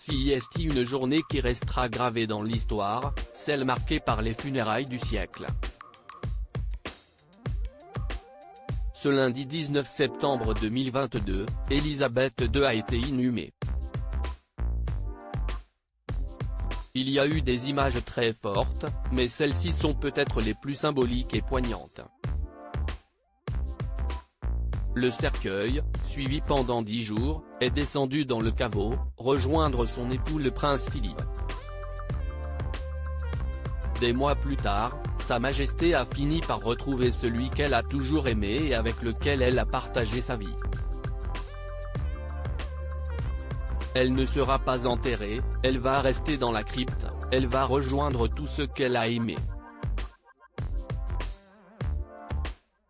Si est une journée qui restera gravée dans l'histoire, celle marquée par les funérailles du siècle. Ce lundi 19 septembre 2022, Elisabeth II a été inhumée. Il y a eu des images très fortes, mais celles-ci sont peut-être les plus symboliques et poignantes. Le cercueil, suivi pendant 10 jours, est descendu dans le caveau, rejoindre son époux le prince Philippe. Des mois plus tard, Sa Majesté a fini par retrouver celui qu'elle a toujours aimé et avec lequel elle a partagé sa vie. Elle ne sera pas enterrée, elle va rester dans la crypte, elle va rejoindre tout ce qu'elle a aimé.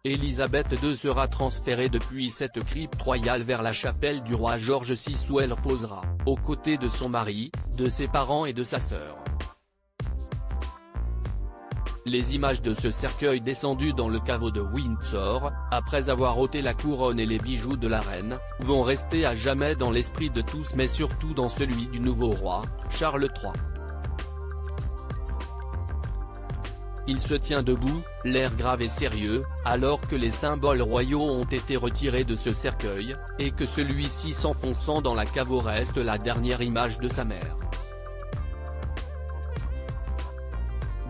Elisabeth II sera transférée depuis cette crypte royale vers la chapelle du roi George VI où elle reposera, aux côtés de son mari, de ses parents et de sa sœur. Les images de ce cercueil descendu dans le caveau de Windsor, après avoir ôté la couronne et les bijoux de la reine, vont rester à jamais dans l'esprit de tous mais surtout dans celui du nouveau roi, Charles III. Il se tient debout, l'air grave et sérieux, alors que les symboles royaux ont été retirés de ce cercueil, et que celui-ci s'enfonçant dans la caveau reste la dernière image de sa mère.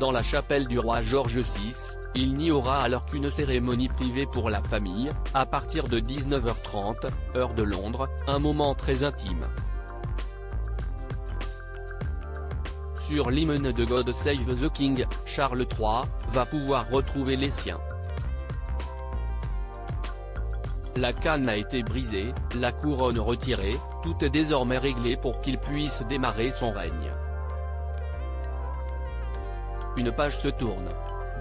Dans la chapelle du roi George VI, il n'y aura alors qu'une cérémonie privée pour la famille, à partir de 19h30, heure de Londres, un moment très intime. Sur l'hymne de God Save the King, Charles III va pouvoir retrouver les siens. La canne a été brisée, la couronne retirée, tout est désormais réglé pour qu'il puisse démarrer son règne. Une page se tourne.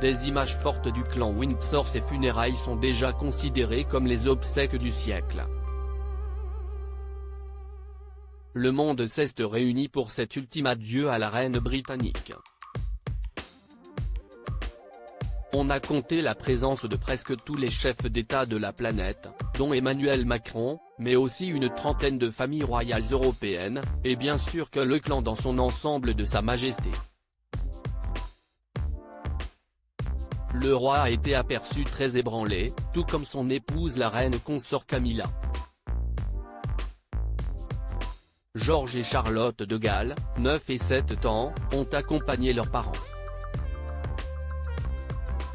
Des images fortes du clan Windsor. Ces funérailles sont déjà considérées comme les obsèques du siècle. Le monde s'est réuni pour cet ultime adieu à la reine britannique. On a compté la présence de presque tous les chefs d'État de la planète, dont Emmanuel Macron, mais aussi une trentaine de familles royales européennes, et bien sûr que le clan dans son ensemble de Sa Majesté. Le roi a été aperçu très ébranlé, tout comme son épouse la reine consort Camilla. George et Charlotte de Galles, 9 et 7 ans, ont accompagné leurs parents.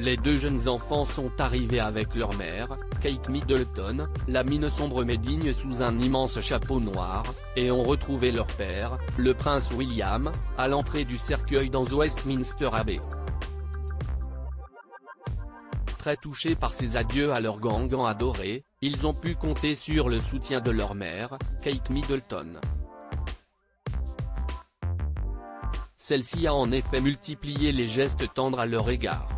Les deux jeunes enfants sont arrivés avec leur mère, Kate Middleton, la mine sombre mais digne sous un immense chapeau noir, et ont retrouvé leur père, le prince William, à l'entrée du cercueil dans Westminster Abbey. Très touchés par ces adieux à leur gangan adoré, ils ont pu compter sur le soutien de leur mère, Kate Middleton. Celle-ci a en effet multiplié les gestes tendres à leur égard.